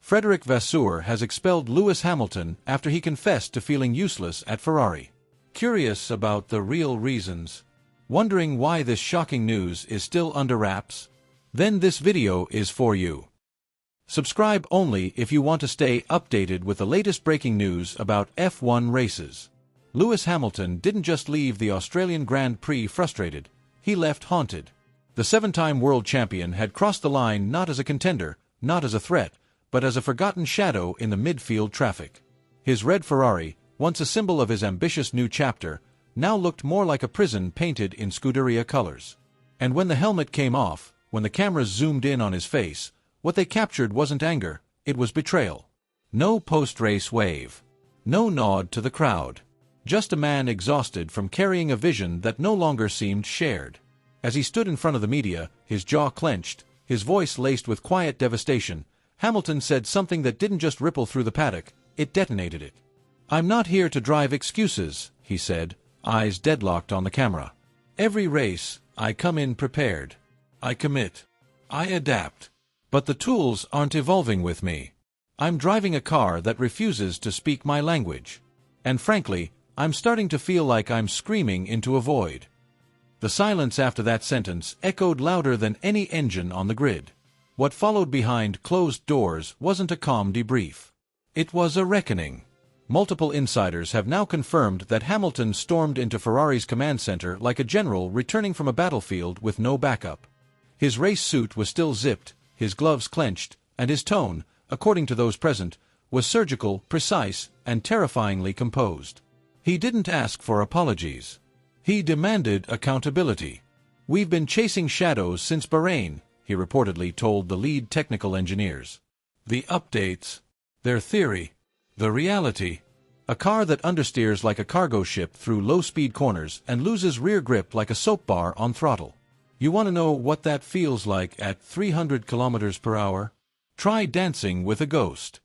Frederic Vasseur has expelled Lewis Hamilton after he confessed to feeling useless at Ferrari. Curious about the real reasons? Wondering why this shocking news is still under wraps? Then this video is for you. Subscribe only if you want to stay updated with the latest breaking news about F1 races. Lewis Hamilton didn't just leave the Australian Grand Prix frustrated, he left haunted. The seven-time world champion had crossed the line not as a contender, not as a threat, but as a forgotten shadow in the midfield traffic. His red Ferrari, once a symbol of his ambitious new chapter, now looked more like a prison painted in Scuderia colors. And when the helmet came off, when the cameras zoomed in on his face, what they captured wasn't anger, it was betrayal. No post-race wave. No nod to the crowd. Just a man exhausted from carrying a vision that no longer seemed shared. As he stood in front of the media, his jaw clenched, his voice laced with quiet devastation, Hamilton said something that didn't just ripple through the paddock, it detonated it. "I'm not here to drive excuses," he said, eyes deadlocked on the camera. "Every race, I come in prepared. I commit. I adapt. But the tools aren't evolving with me. I'm driving a car that refuses to speak my language. And frankly, I'm starting to feel like I'm screaming into a void." The silence after that sentence echoed louder than any engine on the grid. What followed behind closed doors wasn't a calm debrief. It was a reckoning. Multiple insiders have now confirmed that Hamilton stormed into Ferrari's command center like a general returning from a battlefield with no backup. His race suit was still zipped, his gloves clenched, and his tone, according to those present, was surgical, precise, and terrifyingly composed. He didn't ask for apologies. He demanded accountability. "We've been chasing shadows since Bahrain," he reportedly told the lead technical engineers. "The updates, their theory, the reality. A car that understeers like a cargo ship through low-speed corners and loses rear grip like a soap bar on throttle. You want to know what that feels like at 300 kilometers per hour? Try dancing with a ghost."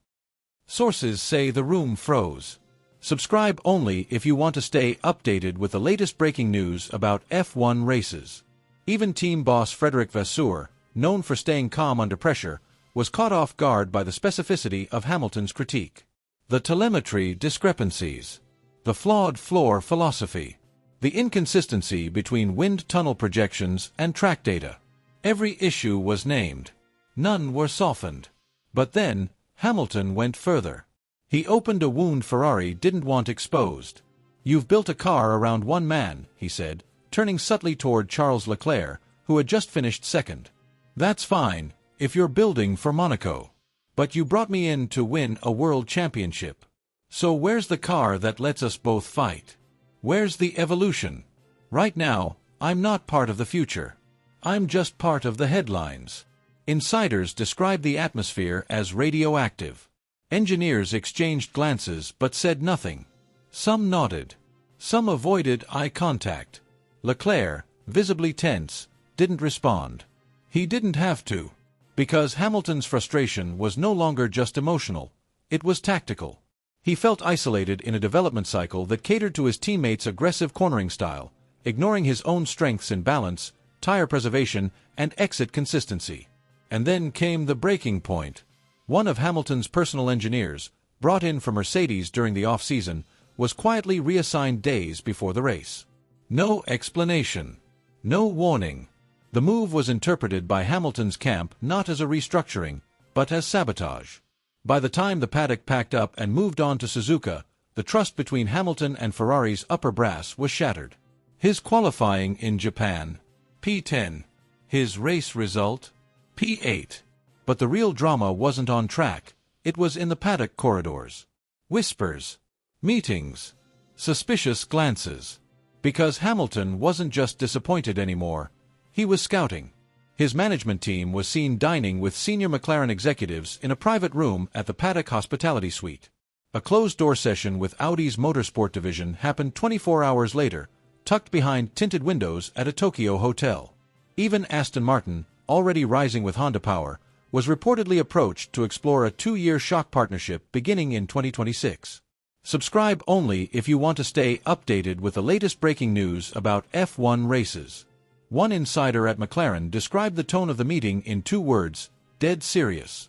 Sources say the room froze. Subscribe only if you want to stay updated with the latest breaking news about F1 races. Even team boss Frederic Vasseur, known for staying calm under pressure, was caught off guard by the specificity of Hamilton's critique. The telemetry discrepancies. The flawed floor philosophy. The inconsistency between wind tunnel projections and track data. Every issue was named. None were softened. But then, Hamilton went further. He opened a wound Ferrari didn't want exposed. "You've built a car around one man," he said, turning subtly toward Charles Leclerc, who had just finished second. "That's fine, if you're building for Monaco. But you brought me in to win a world championship. So where's the car that lets us both fight? Where's the evolution? Right now, I'm not part of the future. I'm just part of the headlines." Insiders described the atmosphere as radioactive. Engineers exchanged glances but said nothing. Some nodded. Some avoided eye contact. Leclerc, visibly tense, didn't respond. He didn't have to. Because Hamilton's frustration was no longer just emotional, it was tactical. He felt isolated in a development cycle that catered to his teammates' aggressive cornering style, ignoring his own strengths in balance, tire preservation, and exit consistency. And then came the breaking point. One of Hamilton's personal engineers, brought in from Mercedes during the off-season, was quietly reassigned days before the race. No explanation. No warning. The move was interpreted by Hamilton's camp not as a restructuring, but as sabotage. By the time the paddock packed up and moved on to Suzuka, the trust between Hamilton and Ferrari's upper brass was shattered. His qualifying in Japan, P10. His race result, P8. But the real drama wasn't on track, it was in the paddock corridors. Whispers. Meetings. Suspicious glances. Because Hamilton wasn't just disappointed anymore. He was scouting. His management team was seen dining with senior McLaren executives in a private room at the Paddock Hospitality Suite. A closed-door session with Audi's motorsport division happened 24 hours later, tucked behind tinted windows at a Tokyo hotel. Even Aston Martin, already rising with Honda power, was reportedly approached to explore a 2-year shock partnership beginning in 2026. Subscribe only if you want to stay updated with the latest breaking news about F1 races. One insider at McLaren described the tone of the meeting in 2 words: dead serious.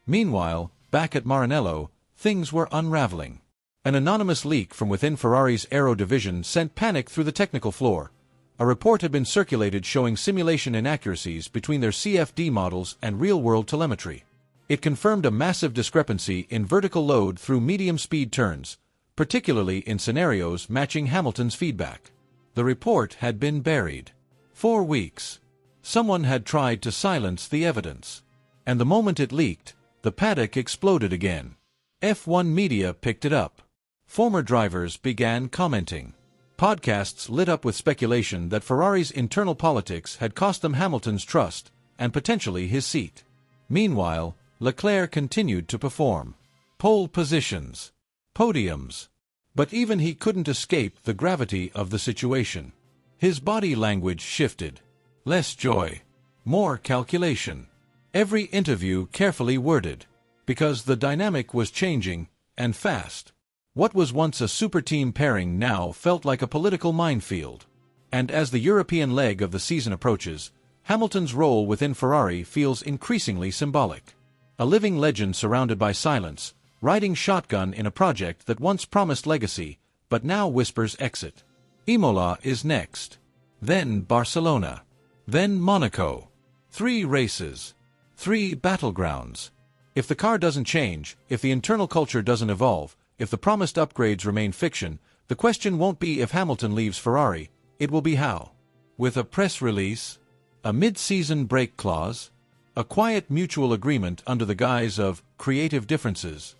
Meanwhile, back at Maranello, things were unraveling. An anonymous leak from within Ferrari's aero division sent panic through the technical floor. A report had been circulated showing simulation inaccuracies between their CFD models and real-world telemetry. It confirmed a massive discrepancy in vertical load through medium-speed turns, particularly in scenarios matching Hamilton's feedback. The report had been buried. 4 weeks. Someone had tried to silence the evidence. And the moment it leaked, the paddock exploded again. F1 media picked it up. Former drivers began commenting. Podcasts lit up with speculation that Ferrari's internal politics had cost them Hamilton's trust, and potentially his seat. Meanwhile, Leclerc continued to perform. Pole positions. Podiums. But even he couldn't escape the gravity of the situation. His body language shifted. Less joy. More calculation. Every interview carefully worded. Because the dynamic was changing, and fast. What was once a super team pairing now felt like a political minefield. And as the European leg of the season approaches, Hamilton's role within Ferrari feels increasingly symbolic. A living legend surrounded by silence, riding shotgun in a project that once promised legacy, but now whispers exit. Imola is next. Then Barcelona. Then Monaco. 3 races. 3 battlegrounds. If the car doesn't change, if the internal culture doesn't evolve, if the promised upgrades remain fiction, the question won't be if Hamilton leaves Ferrari, it will be how. With a press release, a mid-season break clause, a quiet mutual agreement under the guise of creative differences.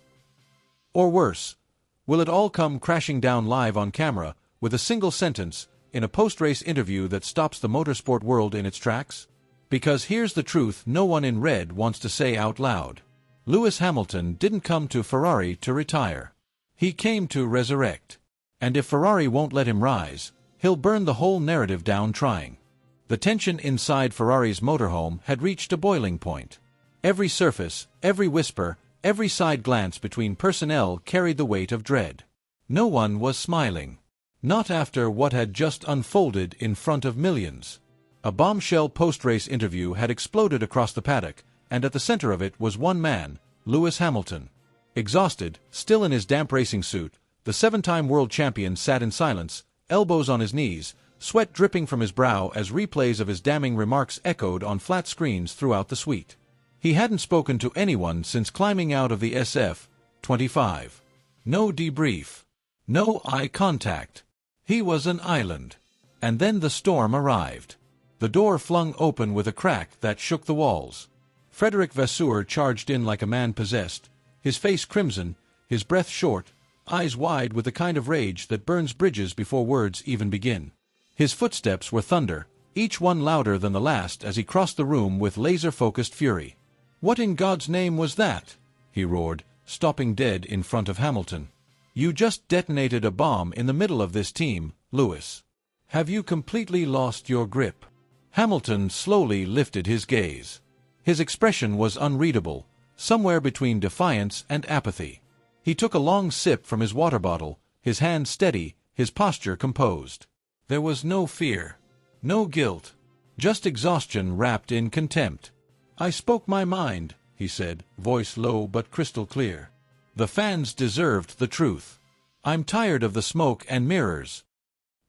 Or worse, will it all come crashing down live on camera with a single sentence in a post-race interview that stops the motorsport world in its tracks? Because here's the truth no one in red wants to say out loud. Lewis Hamilton didn't come to Ferrari to retire. He came to resurrect. And if Ferrari won't let him rise, he'll burn the whole narrative down trying. The tension inside Ferrari's motorhome had reached a boiling point. Every surface, every whisper, every side glance between personnel carried the weight of dread. No one was smiling. Not after what had just unfolded in front of millions. A bombshell post-race interview had exploded across the paddock, and at the center of it was one man, Lewis Hamilton. Exhausted, still in his damp racing suit, the 7-time world champion sat in silence, elbows on his knees, sweat dripping from his brow as replays of his damning remarks echoed on flat screens throughout the suite. He hadn't spoken to anyone since climbing out of the SF-25. No debrief. No eye contact. He was an island. And then the storm arrived. The door flung open with a crack that shook the walls. Frederic Vasseur charged in like a man possessed, his face crimson, his breath short, eyes wide with the kind of rage that burns bridges before words even begin. His footsteps were thunder, each one louder than the last as he crossed the room with laser-focused fury. "What in God's name was that?" he roared, stopping dead in front of Hamilton. "You just detonated a bomb in the middle of this team, Lewis. Have you completely lost your grip?" Hamilton slowly lifted his gaze. His expression was unreadable, somewhere between defiance and apathy. He took a long sip from his water bottle, his hand steady, his posture composed. There was no fear, no guilt, just exhaustion wrapped in contempt. "I spoke my mind," he said, voice low but crystal clear. "The fans deserved the truth. I'm tired of the smoke and mirrors."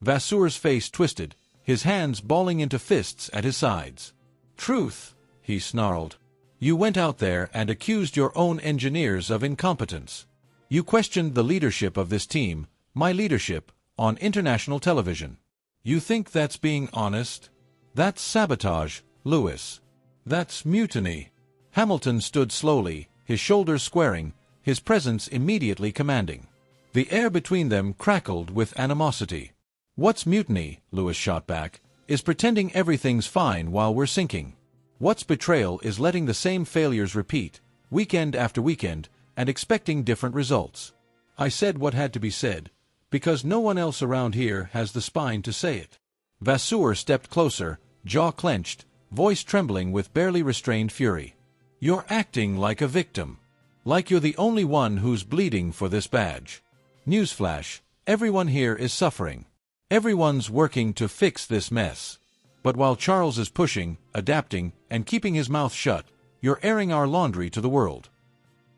Vasseur's face twisted, his hands balling into fists at his sides. "Truth," he snarled. "You went out there and accused your own engineers of incompetence. You questioned the leadership of this team, my leadership, on international television. You think that's being honest? That's sabotage, Lewis. That's mutiny." Hamilton stood slowly, his shoulders squaring, his presence immediately commanding. The air between them crackled with animosity. "What's mutiny," Lewis shot back, "is pretending everything's fine while we're sinking. What's betrayal is letting the same failures repeat, weekend after weekend, and expecting different results. I said what had to be said, because no one else around here has the spine to say it." Vasseur stepped closer, jaw clenched, voice trembling with barely restrained fury. "You're acting like a victim. Like you're the only one who's bleeding for this badge. Newsflash, everyone here is suffering. Everyone's working to fix this mess. But while Charles is pushing, adapting, and keeping his mouth shut, you're airing our laundry to the world.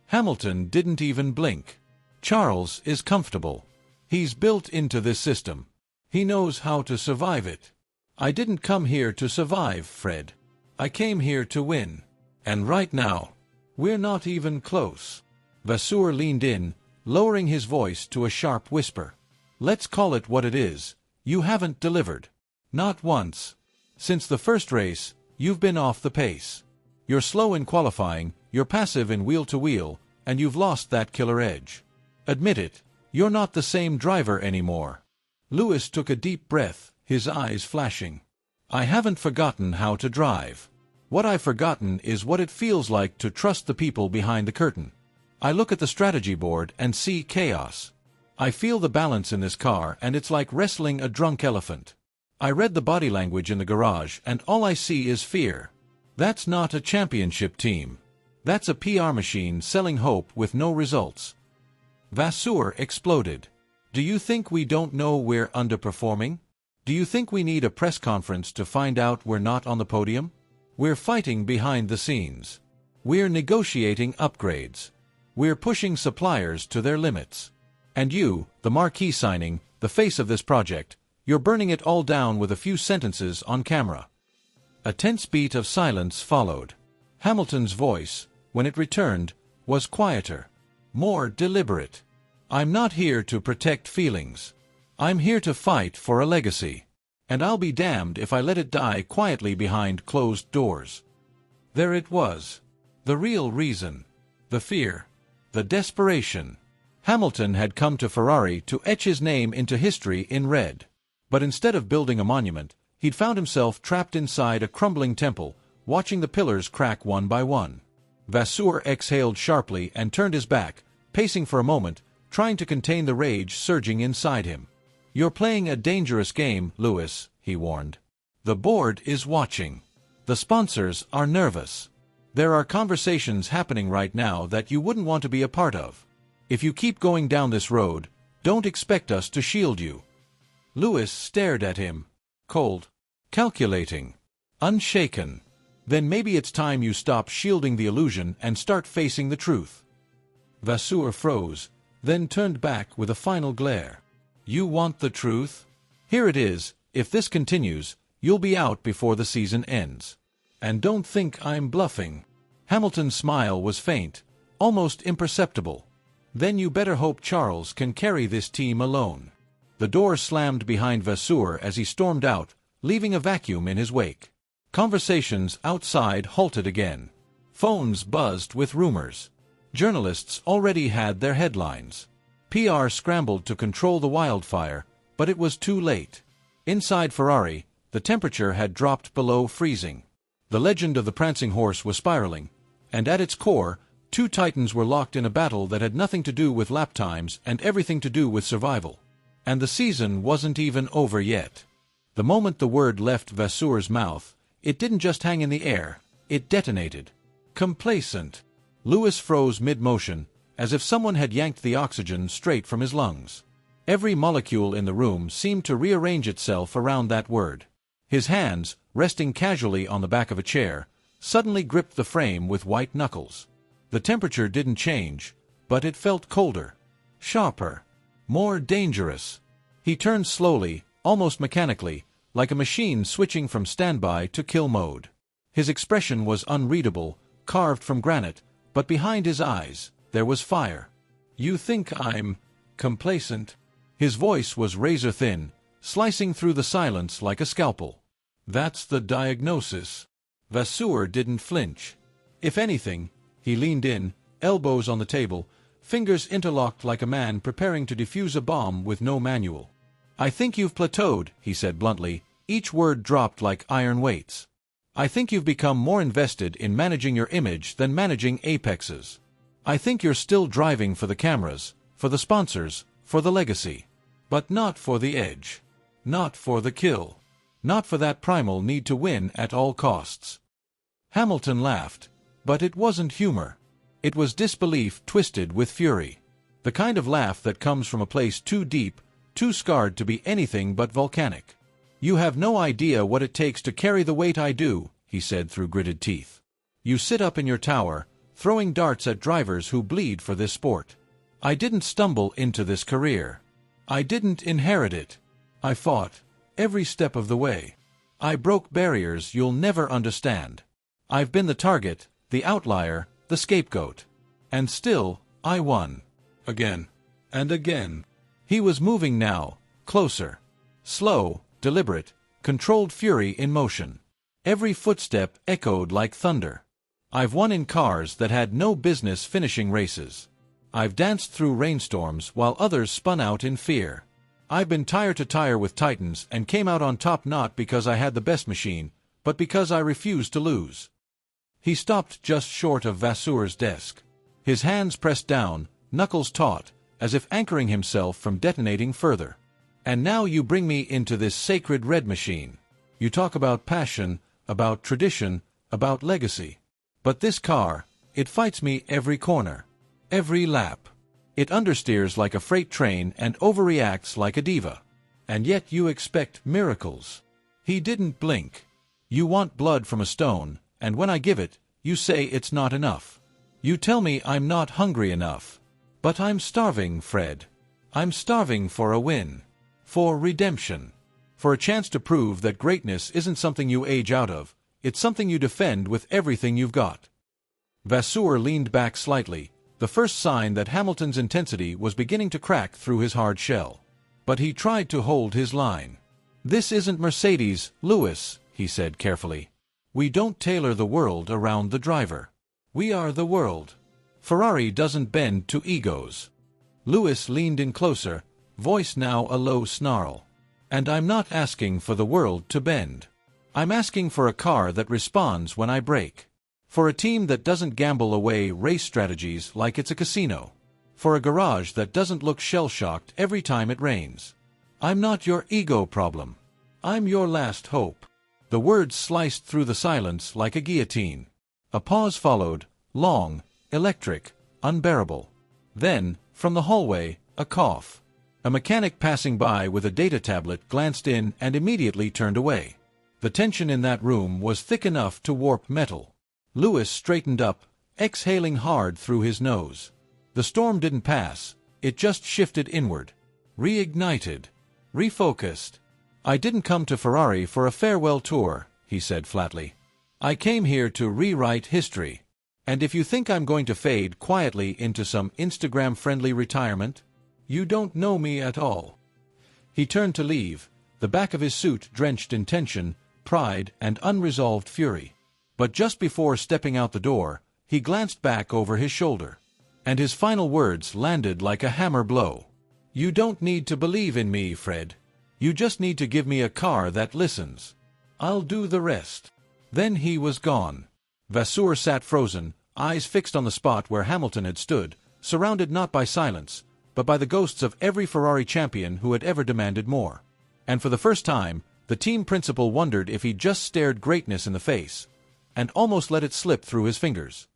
Hamilton didn't even blink. Charles is comfortable. He's built into this system. He knows how to survive it. I didn't come here to survive, Fred. I came here to win. And right now, we're not even close. Vasseur leaned in, lowering his voice to a sharp whisper. Let's call it what it is. You haven't delivered. Not once. Since the first race, you've been off the pace. You're slow in qualifying, you're passive in wheel-to-wheel, and you've lost that killer edge. Admit it, you're not the same driver anymore. Lewis took a deep breath, his eyes flashing. I haven't forgotten how to drive. What I've forgotten is what it feels like to trust the people behind the curtain. I look at the strategy board and see chaos. I feel the balance in this car and it's like wrestling a drunk elephant. I read the body language in the garage and all I see is fear. That's not a championship team. That's a PR machine selling hope with no results. Vasseur exploded. Do you think we don't know we're underperforming? Do you think we need a press conference to find out we're not on the podium? We're fighting behind the scenes. We're negotiating upgrades. We're pushing suppliers to their limits. And you, the marquee signing, the face of this project, you're burning it all down with a few sentences on camera. A tense beat of silence followed. Hamilton's voice, when it returned, was quieter, more deliberate. I'm not here to protect feelings. I'm here to fight for a legacy. And I'll be damned if I let it die quietly behind closed doors. There it was. The real reason. The fear. The desperation. Hamilton had come to Ferrari to etch his name into history in red. But instead of building a monument, he'd found himself trapped inside a crumbling temple, watching the pillars crack one by one. Vasseur exhaled sharply and turned his back, pacing for a moment, trying to contain the rage surging inside him. You're playing a dangerous game, Lewis, he warned. The board is watching. The sponsors are nervous. There are conversations happening right now that you wouldn't want to be a part of. If you keep going down this road, don't expect us to shield you. Lewis stared at him, cold, calculating, unshaken. Then maybe it's time you stop shielding the illusion and start facing the truth. Vasseur froze, then turned back with a final glare. You want the truth? Here it is. If this continues, you'll be out before the season ends. And don't think I'm bluffing. Hamilton's smile was faint, almost imperceptible. Then you better hope Charles can carry this team alone. The door slammed behind Vasseur as he stormed out, leaving a vacuum in his wake. Conversations outside halted again. Phones buzzed with rumors. Journalists already had their headlines. PR scrambled to control the wildfire, but it was too late. Inside Ferrari, the temperature had dropped below freezing. The legend of the prancing horse was spiraling, and at its core, two titans were locked in a battle that had nothing to do with lap times and everything to do with survival. And the season wasn't even over yet. The moment the word left Vasseur's mouth, it didn't just hang in the air, it detonated. Complacent. Lewis froze mid-motion, as if someone had yanked the oxygen straight from his lungs. Every molecule in the room seemed to rearrange itself around that word. His hands, resting casually on the back of a chair, suddenly gripped the frame with white knuckles. The temperature didn't change, but it felt colder, sharper, more dangerous. He turned slowly, almost mechanically, like a machine switching from standby to kill mode. His expression was unreadable, carved from granite, but behind his eyes, there was fire. You think I'm complacent? His voice was razor-thin, slicing through the silence like a scalpel. That's the diagnosis. Vasseur didn't flinch. If anything, he leaned in, elbows on the table, fingers interlocked like a man preparing to defuse a bomb with no manual. I think you've plateaued, he said bluntly, each word dropped like iron weights. I think you've become more invested in managing your image than managing apexes. I think you're still driving for the cameras, for the sponsors, for the legacy. But not for the edge. Not for the kill. Not for that primal need to win at all costs. Hamilton laughed, but it wasn't humor. It was disbelief twisted with fury. The kind of laugh that comes from a place too deep, too scarred to be anything but volcanic. You have no idea what it takes to carry the weight I do, he said through gritted teeth. You sit up in your tower, throwing darts at drivers who bleed for this sport. I didn't stumble into this career. I didn't inherit it. I fought, every step of the way. I broke barriers you'll never understand. I've been the target, the outlier, the scapegoat. And still, I won. Again. And again. He was moving now, closer. Slow, deliberate, controlled fury in motion. Every footstep echoed like thunder. I've won in cars that had no business finishing races. I've danced through rainstorms while others spun out in fear. I've been tire to tire with titans and came out on top not because I had the best machine, but because I refused to lose. He stopped just short of Vasseur's desk. His hands pressed down, knuckles taut, as if anchoring himself from detonating further. And now you bring me into this sacred red machine. You talk about passion, about tradition, about legacy. But this car, it fights me every corner, every lap. It understeers like a freight train and overreacts like a diva. And yet you expect miracles. He didn't blink. You want blood from a stone, and when I give it, you say it's not enough. You tell me I'm not hungry enough. But I'm starving, Fred. I'm starving for a win. For redemption. For a chance to prove that greatness isn't something you age out of, it's something you defend with everything you've got. Vasseur leaned back slightly, the first sign that Hamilton's intensity was beginning to crack through his hard shell. But he tried to hold his line. This isn't Mercedes, Lewis, he said carefully. We don't tailor the world around the driver. We are the world. Ferrari doesn't bend to egos. Lewis leaned in closer, voice now a low snarl. And I'm not asking for the world to bend. I'm asking for a car that responds when I break. For a team that doesn't gamble away race strategies like it's a casino. For a garage that doesn't look shell-shocked every time it rains. I'm not your ego problem. I'm your last hope. The words sliced through the silence like a guillotine. A pause followed, long, electric, unbearable. Then, from the hallway, a cough. A mechanic passing by with a data tablet glanced in and immediately turned away. The tension in that room was thick enough to warp metal. Lewis straightened up, exhaling hard through his nose. The storm didn't pass, it just shifted inward. Reignited. Refocused. I didn't come to Ferrari for a farewell tour, he said flatly. I came here to rewrite history. And if you think I'm going to fade quietly into some Instagram-friendly retirement, you don't know me at all. He turned to leave, the back of his suit drenched in tension, pride, and unresolved fury. But just before stepping out the door, he glanced back over his shoulder. And his final words landed like a hammer blow. You don't need to believe in me, Fred. You just need to give me a car that listens. I'll do the rest. Then he was gone. Vasseur sat frozen, eyes fixed on the spot where Hamilton had stood, surrounded not by silence, but by the ghosts of every Ferrari champion who had ever demanded more. And for the first time, the team principal wondered if he'd just stared greatness in the face, and almost let it slip through his fingers.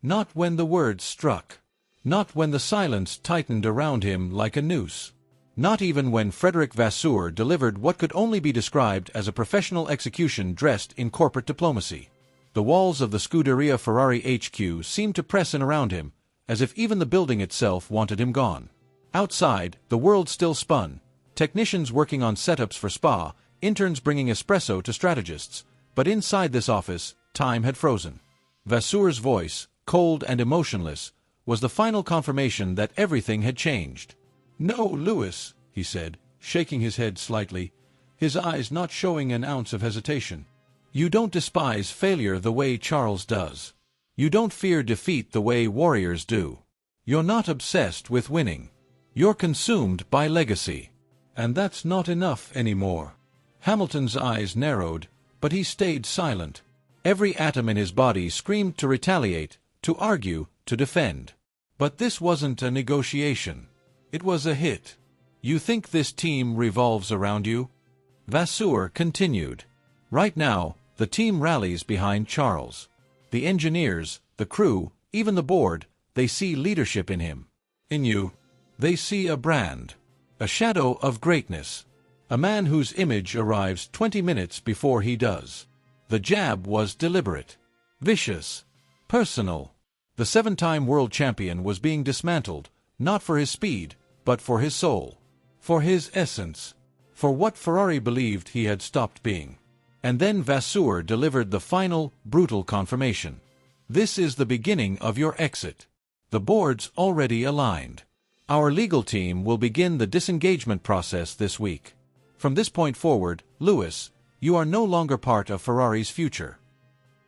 Not when the words struck. Not when the silence tightened around him like a noose. Not even when Frederick Vasseur delivered what could only be described as a professional execution dressed in corporate diplomacy. The walls of the Scuderia Ferrari HQ seemed to press in around him, as if even the building itself wanted him gone. Outside, the world still spun. Technicians working on setups for Spa, interns bringing espresso to strategists. But inside this office, time had frozen. Vasseur's voice, cold and emotionless, was the final confirmation that everything had changed. No, Lewis, he said, shaking his head slightly, his eyes not showing an ounce of hesitation. You don't despise failure the way Charles does. You don't fear defeat the way warriors do. You're not obsessed with winning. You're consumed by legacy. And that's not enough anymore. Hamilton's eyes narrowed, but he stayed silent. Every atom in his body screamed to retaliate, to argue, to defend. But this wasn't a negotiation. It was a hit. You think this team revolves around you? Vasseur continued. Right now, the team rallies behind Charles. The engineers, the crew, even the board, they see leadership in him. In you. They see a brand. A shadow of greatness. A man whose image arrives 20 minutes before he does. The jab was deliberate. Vicious. Personal. The The 7-time world champion was being dismantled, not for his speed, but for his soul. For his essence. For what Ferrari believed he had stopped being. And then Vasseur delivered the final, brutal confirmation. This is the beginning of your exit. The board's already aligned. Our legal team will begin the disengagement process this week. From this point forward, Lewis, you are no longer part of Ferrari's future.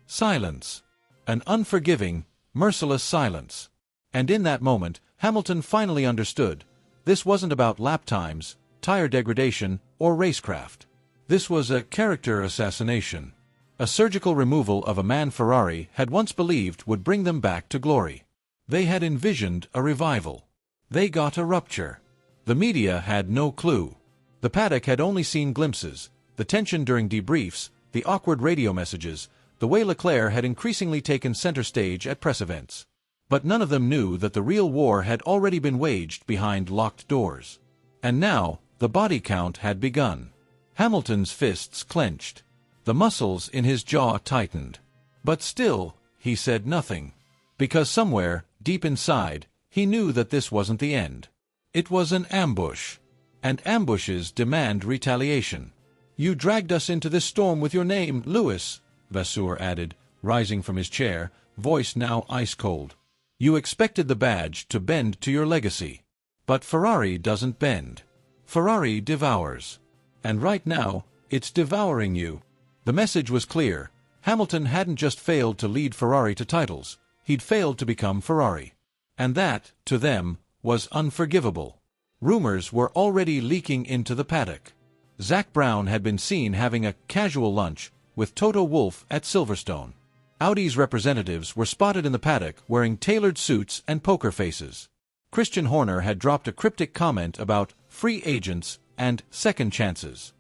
Silence. An unforgiving, merciless silence. And in that moment, Hamilton finally understood. This wasn't about lap times, tire degradation, or racecraft. This was a character assassination. A surgical removal of a man Ferrari had once believed would bring them back to glory. They had envisioned a revival. They got a rupture. The media had no clue. The paddock had only seen glimpses, the tension during debriefs, the awkward radio messages, the way Leclerc had increasingly taken center stage at press events. But none of them knew that the real war had already been waged behind locked doors. And now, the body count had begun. Hamilton's fists clenched. The muscles in his jaw tightened. But still, he said nothing. Because somewhere, deep inside, he knew that this wasn't the end. It was an ambush. And ambushes demand retaliation. You dragged us into this storm with your name, Lewis, Vasseur added, rising from his chair, voice now ice-cold. You expected the badge to bend to your legacy. But Ferrari doesn't bend. Ferrari devours. And right now, it's devouring you. The message was clear. Hamilton hadn't just failed to lead Ferrari to titles, he'd failed to become Ferrari. And that, to them, was unforgivable. Rumors were already leaking into the paddock. Zak Brown had been seen having a casual lunch with Toto Wolff at Silverstone. Audi's representatives were spotted in the paddock wearing tailored suits and poker faces. Christian Horner had dropped a cryptic comment about free agents and second chances.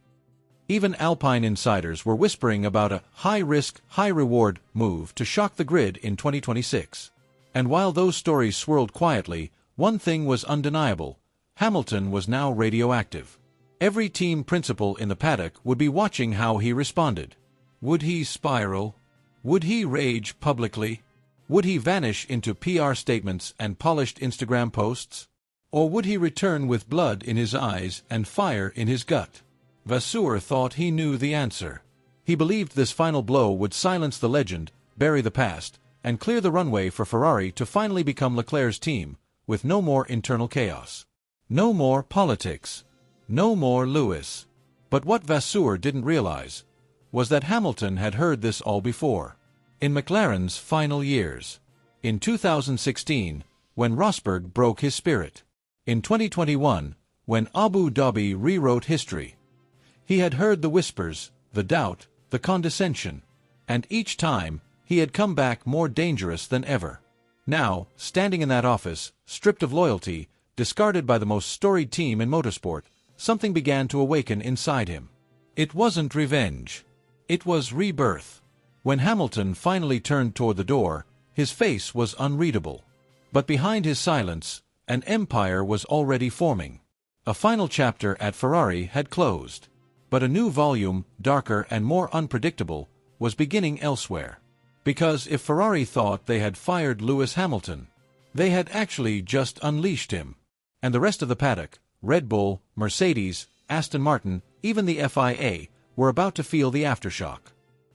Even Alpine insiders were whispering about a high-risk, high-reward move to shock the grid in 2026. And while those stories swirled quietly, one thing was undeniable. Hamilton was now radioactive. Every team principal in the paddock would be watching how he responded. Would he spiral? Would he rage publicly? Would he vanish into PR statements and polished Instagram posts? Or would he return with blood in his eyes and fire in his gut? Vasseur thought he knew the answer. He believed this final blow would silence the legend, bury the past, and clear the runway for Ferrari to finally become Leclerc's team, with no more internal chaos. No more politics. No more Lewis. But what Vasseur didn't realize was that Hamilton had heard this all before. In McLaren's final years. In 2016, when Rosberg broke his spirit. In 2021, when Abu Dhabi rewrote history. He had heard the whispers, the doubt, the condescension. And each time, he had come back more dangerous than ever. Now, standing in that office, stripped of loyalty, discarded by the most storied team in motorsport, something began to awaken inside him. It wasn't revenge. It was rebirth. When Hamilton finally turned toward the door, his face was unreadable. But behind his silence, an empire was already forming. A final chapter at Ferrari had closed. But a new volume, darker and more unpredictable, was beginning elsewhere. Because if Ferrari thought they had fired Lewis Hamilton, they had actually just unleashed him. And the rest of the paddock, Red Bull, Mercedes, Aston Martin, even the FIA, were about to feel the aftershock.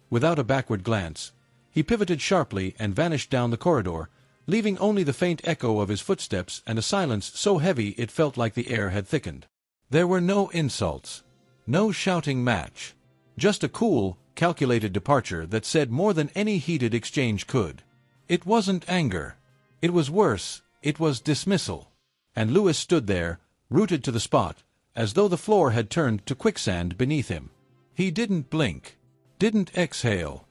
Without a backward glance, he pivoted sharply and vanished down the corridor, leaving only the faint echo of his footsteps and a silence so heavy it felt like the air had thickened. There were no insults, no shouting match, just a cool, calculated departure that said more than any heated exchange could. It wasn't anger. It was worse, it was dismissal. And Lewis stood there, rooted to the spot, as though the floor had turned to quicksand beneath him. He didn't blink, didn't exhale.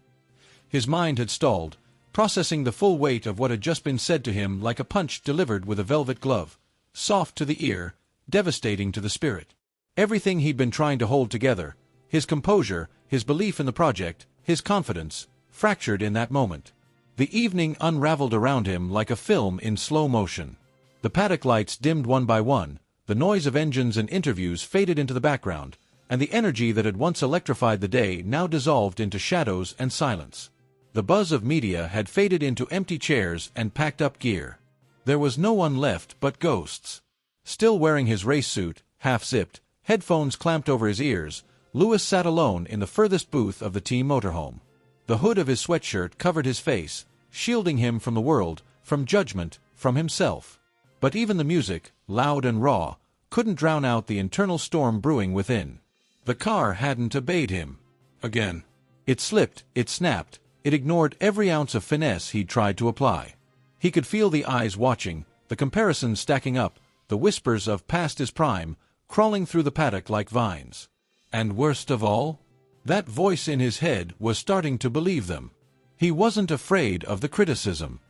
His mind had stalled, processing the full weight of what had just been said to him like a punch delivered with a velvet glove, soft to the ear, devastating to the spirit. Everything he'd been trying to hold together, his composure, his belief in the project, his confidence, fractured in that moment. The evening unraveled around him like a film in slow motion. The paddock lights dimmed one by one, the noise of engines and interviews faded into the background, and the energy that had once electrified the day now dissolved into shadows and silence. The buzz of media had faded into empty chairs and packed up gear. There was no one left but ghosts. Still wearing his race suit, half-zipped, headphones clamped over his ears, Lewis sat alone in the furthest booth of the team motorhome. The hood of his sweatshirt covered his face, shielding him from the world, from judgment, from himself. But even the music, loud and raw, couldn't drown out the internal storm brewing within. The car hadn't obeyed him. Again. It slipped, it snapped, it ignored every ounce of finesse he'd tried to apply. He could feel the eyes watching, the comparisons stacking up, the whispers of past his prime, crawling through the paddock like vines. And worst of all, that voice in his head was starting to believe them. He wasn't afraid of the criticism.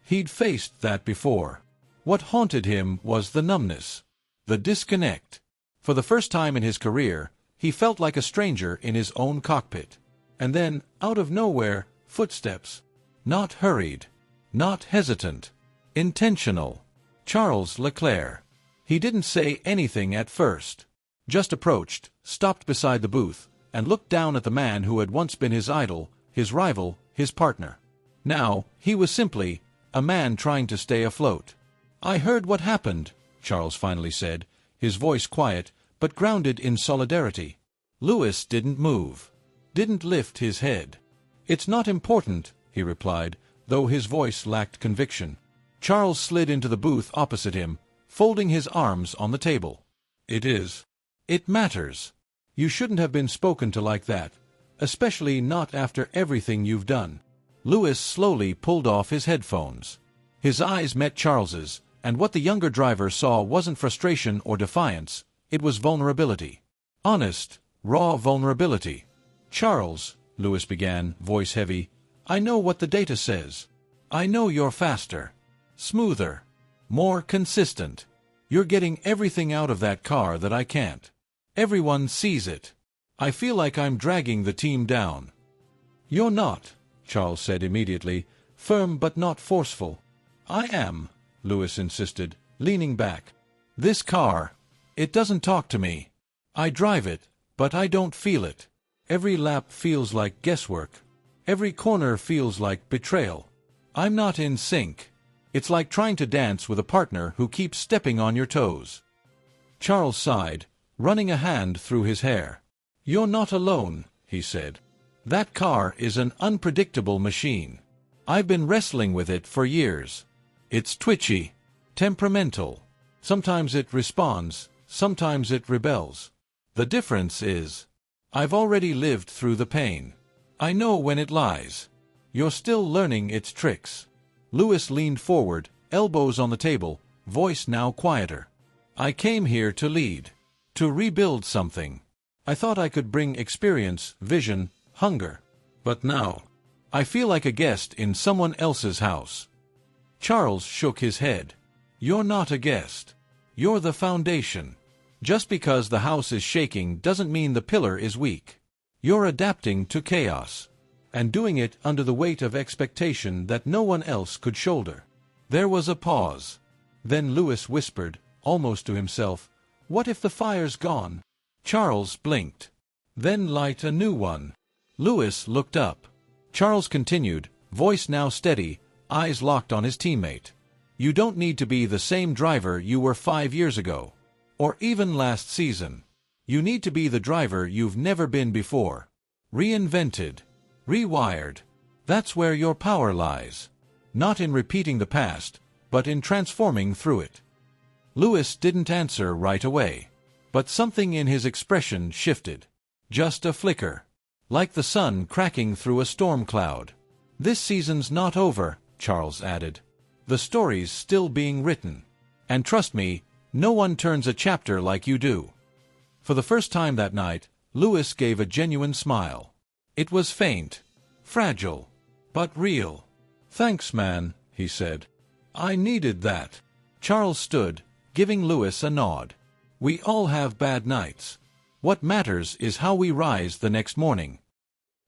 He'd faced that before. What haunted him was the numbness, the disconnect. For the first time in his career, he felt like a stranger in his own cockpit. And then, out of nowhere, footsteps. Not hurried, not hesitant, intentional. Charles Leclerc. He didn't say anything at first. Just approached, stopped beside the booth, and looked down at the man who had once been his idol, his rival, his partner. Now, he was simply a man trying to stay afloat. "I heard what happened," Charles finally said, his voice quiet, but grounded in solidarity. Lewis didn't move, didn't lift his head. "It's not important," he replied, though his voice lacked conviction. Charles slid into the booth opposite him, folding his arms on the table. "It is. It matters. You shouldn't have been spoken to like that, especially not after everything you've done." Lewis slowly pulled off his headphones. His eyes met Charles's, and what the younger driver saw wasn't frustration or defiance, it was vulnerability. Honest, raw vulnerability. "Charles," Lewis began, voice heavy, "I know what the data says. I know you're faster, smoother, more consistent. You're getting everything out of that car that I can't. Everyone sees it. I feel like I'm dragging the team down." "You're not," Charles said immediately, firm but not forceful. "I am," Lewis insisted, leaning back. "This car, it doesn't talk to me. I drive it, but I don't feel it. Every lap feels like guesswork. Every corner feels like betrayal. I'm not in sync. It's like trying to dance with a partner who keeps stepping on your toes." Charles sighed, running a hand through his hair. "You're not alone," he said. "That car is an unpredictable machine. I've been wrestling with it for years. It's twitchy, temperamental. Sometimes it responds, sometimes it rebels. The difference is, I've already lived through the pain. I know when it lies. You're still learning its tricks." Lewis leaned forward, elbows on the table, voice now quieter. "I came here to lead, to rebuild something. I thought I could bring experience, vision, hunger. But now, I feel like a guest in someone else's house." Charles shook his head. "You're not a guest. You're the foundation. Just because the house is shaking doesn't mean the pillar is weak. You're adapting to chaos, and doing it under the weight of expectation that no one else could shoulder." There was a pause. Then Lewis whispered, almost to himself, "What if the fire's gone?" Charles blinked. "Then light a new one." Lewis looked up. Charles continued, voice now steady, eyes locked on his teammate. "You don't need to be the same driver you were 5 years ago, or even last season. You need to be the driver you've never been before. Reinvented, rewired. That's where your power lies. Not in repeating the past, but in transforming through it." Lewis didn't answer right away, but something in his expression shifted. Just a flicker, like the sun cracking through a storm cloud. "This season's not over," Charles added. "The story's still being written. And trust me, no one turns a chapter like you do." For the first time that night, Lewis gave a genuine smile. It was faint, fragile, but real. "Thanks, man," he said. "I needed that." Charles stood, giving Lewis a nod. "We all have bad nights. What matters is how we rise the next morning."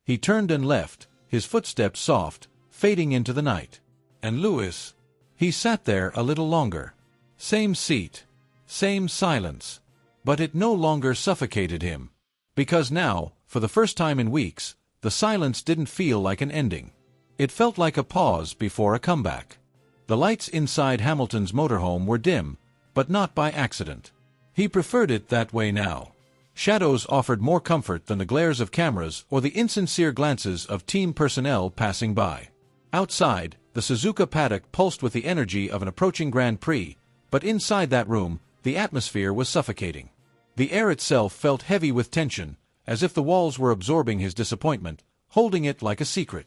He turned and left, his footsteps soft, fading into the night. And Lewis, he sat there a little longer. Same seat, same silence. But it no longer suffocated him. Because now, for the first time in weeks, the silence didn't feel like an ending. It felt like a pause before a comeback. The lights inside Hamilton's motorhome were dim, but not by accident. He preferred it that way now. Shadows offered more comfort than the glares of cameras or the insincere glances of team personnel passing by. Outside, the Suzuka paddock pulsed with the energy of an approaching Grand Prix, but inside that room, the atmosphere was suffocating. The air itself felt heavy with tension, as if the walls were absorbing his disappointment, holding it like a secret.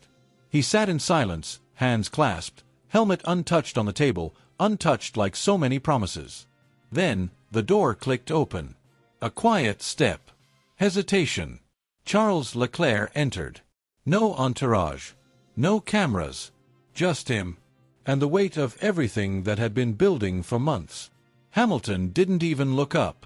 He sat in silence, hands clasped, helmet untouched on the table, untouched like so many promises. Then, the door clicked open. A quiet step. Hesitation. Charles Leclerc entered. No entourage. No cameras. Just him. And the weight of everything that had been building for months. Hamilton didn't even look up.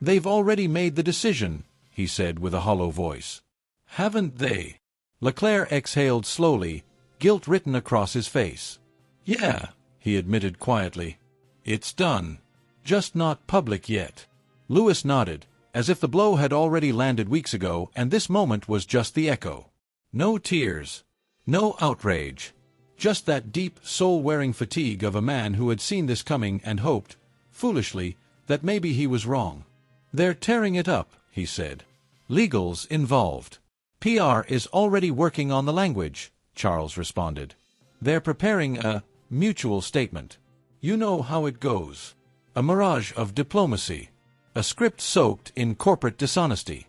"They've already made the decision," he said with a hollow voice. "Haven't they?" Leclerc exhaled slowly, guilt written across his face. "Yeah," he admitted quietly. "It's done. Just not public yet." Lewis nodded, as if the blow had already landed weeks ago and this moment was just the echo. No tears. No outrage. Just that deep, soul-wearing fatigue of a man who had seen this coming and hoped, foolishly, that maybe he was wrong. "They're tearing it up," he said. "Legal's involved." "PR is already working on the language," Charles responded. "They're preparing a mutual statement. You know how it goes. A mirage of diplomacy. A script soaked in corporate dishonesty.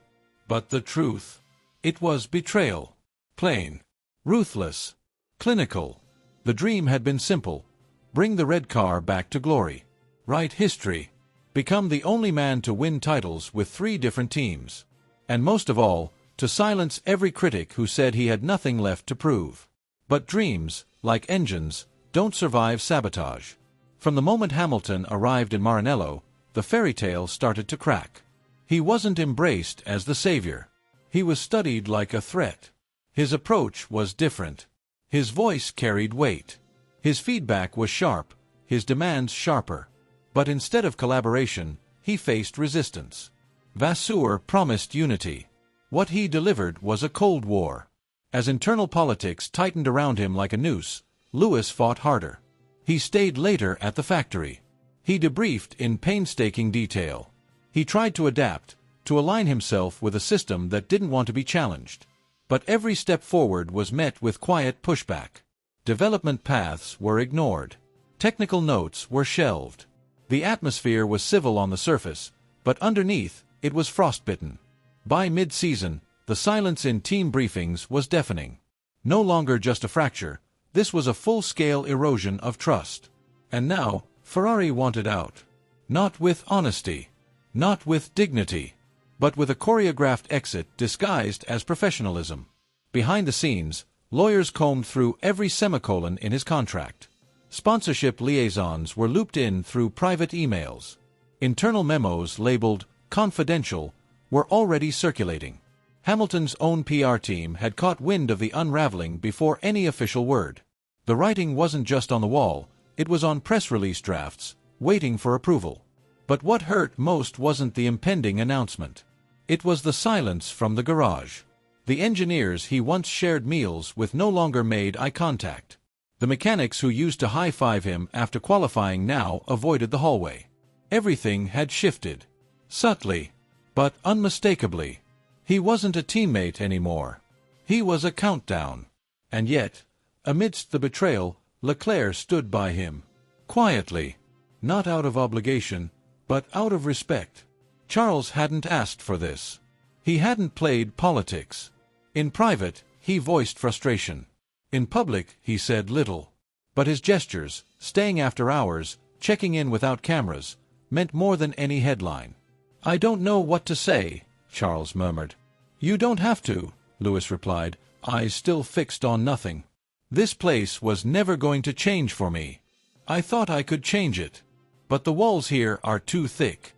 But the truth? It was betrayal. Plain. Ruthless. Clinical. The dream had been simple. Bring the red car back to glory. Write history. Become the only man to win titles with 3 different teams. And most of all, to silence every critic who said he had nothing left to prove. But dreams, like engines, don't survive sabotage. From the moment Hamilton arrived in Maranello, the fairy tale started to crack. He wasn't embraced as the savior. He was studied like a threat. His approach was different. His voice carried weight. His feedback was sharp, his demands sharper. But instead of collaboration, he faced resistance. Vasseur promised unity. What he delivered was a Cold War. As internal politics tightened around him like a noose, Lewis fought harder. He stayed later at the factory. He debriefed in painstaking detail. He tried to adapt, to align himself with a system that didn't want to be challenged. But every step forward was met with quiet pushback. Development paths were ignored. Technical notes were shelved. The atmosphere was civil on the surface, but underneath, it was frostbitten. By mid-season, the silence in team briefings was deafening. No longer just a fracture, this was a full-scale erosion of trust. And now, Ferrari wanted out. Not with honesty. Not with dignity. But with a choreographed exit disguised as professionalism. Behind the scenes, lawyers combed through every semicolon in his contract. Sponsorship liaisons were looped in through private emails. Internal memos labeled confidential were already circulating. Hamilton's own PR team had caught wind of the unraveling before any official word. The writing wasn't just on the wall, it was on press release drafts, waiting for approval. But what hurt most wasn't the impending announcement. It was the silence from the garage. The engineers he once shared meals with no longer made eye contact. The mechanics who used to high-five him after qualifying now avoided the hallway. Everything had shifted. Subtly, but unmistakably. He wasn't a teammate anymore. He was a countdown. And yet, amidst the betrayal, Leclerc stood by him. Quietly. Not out of obligation, but out of respect. Charles hadn't asked for this. He hadn't played politics. In private, he voiced frustration. In public, he said little. But his gestures, staying after hours, checking in without cameras, meant more than any headline. "I don't know what to say," Charles murmured. "You don't have to," Lewis replied, eyes still fixed on nothing. "This place was never going to change for me. I thought I could change it. But the walls here are too thick."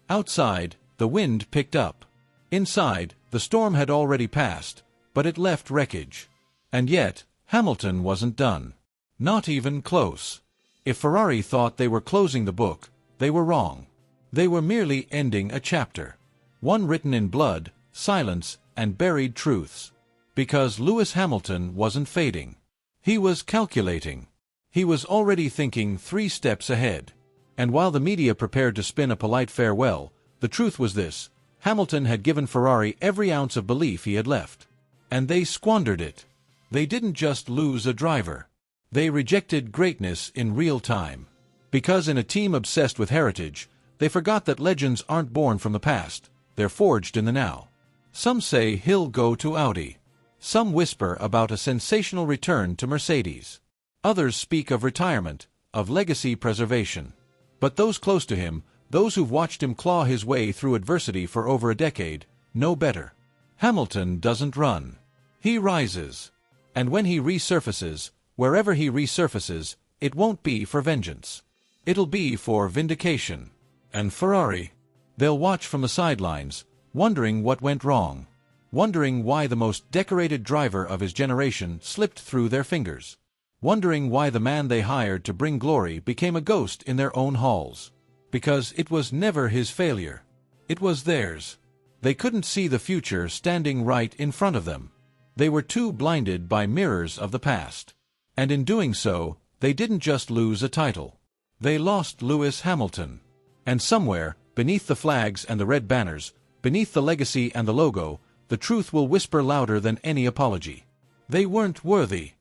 Outside, the wind picked up. Inside, the storm had already passed, but it left wreckage. And yet, Hamilton wasn't done. Not even close. If Ferrari thought they were closing the book, they were wrong. They were merely ending a chapter. One written in blood, silence, and buried truths. Because Lewis Hamilton wasn't fading. He was calculating. He was already thinking 3 steps ahead. And while the media prepared to spin a polite farewell, the truth was this: Hamilton had given Ferrari every ounce of belief he had left. And they squandered it. They didn't just lose a driver. They rejected greatness in real time. Because in a team obsessed with heritage, they forgot that legends aren't born from the past, they're forged in the now. Some say he'll go to Audi. Some whisper about a sensational return to Mercedes. Others speak of retirement, of legacy preservation. But those close to him, those who've watched him claw his way through adversity for over a decade, know better. Hamilton doesn't run. He rises. And when he resurfaces, wherever he resurfaces, it won't be for vengeance. It'll be for vindication. And Ferrari? They'll watch from the sidelines, wondering what went wrong. Wondering why the most decorated driver of his generation slipped through their fingers. Wondering why the man they hired to bring glory became a ghost in their own halls. Because it was never his failure. It was theirs. They couldn't see the future standing right in front of them. They were too blinded by mirrors of the past. And in doing so, they didn't just lose a title. They lost Lewis Hamilton. And somewhere, beneath the flags and the red banners, beneath the legacy and the logo, the truth will whisper louder than any apology. They weren't worthy.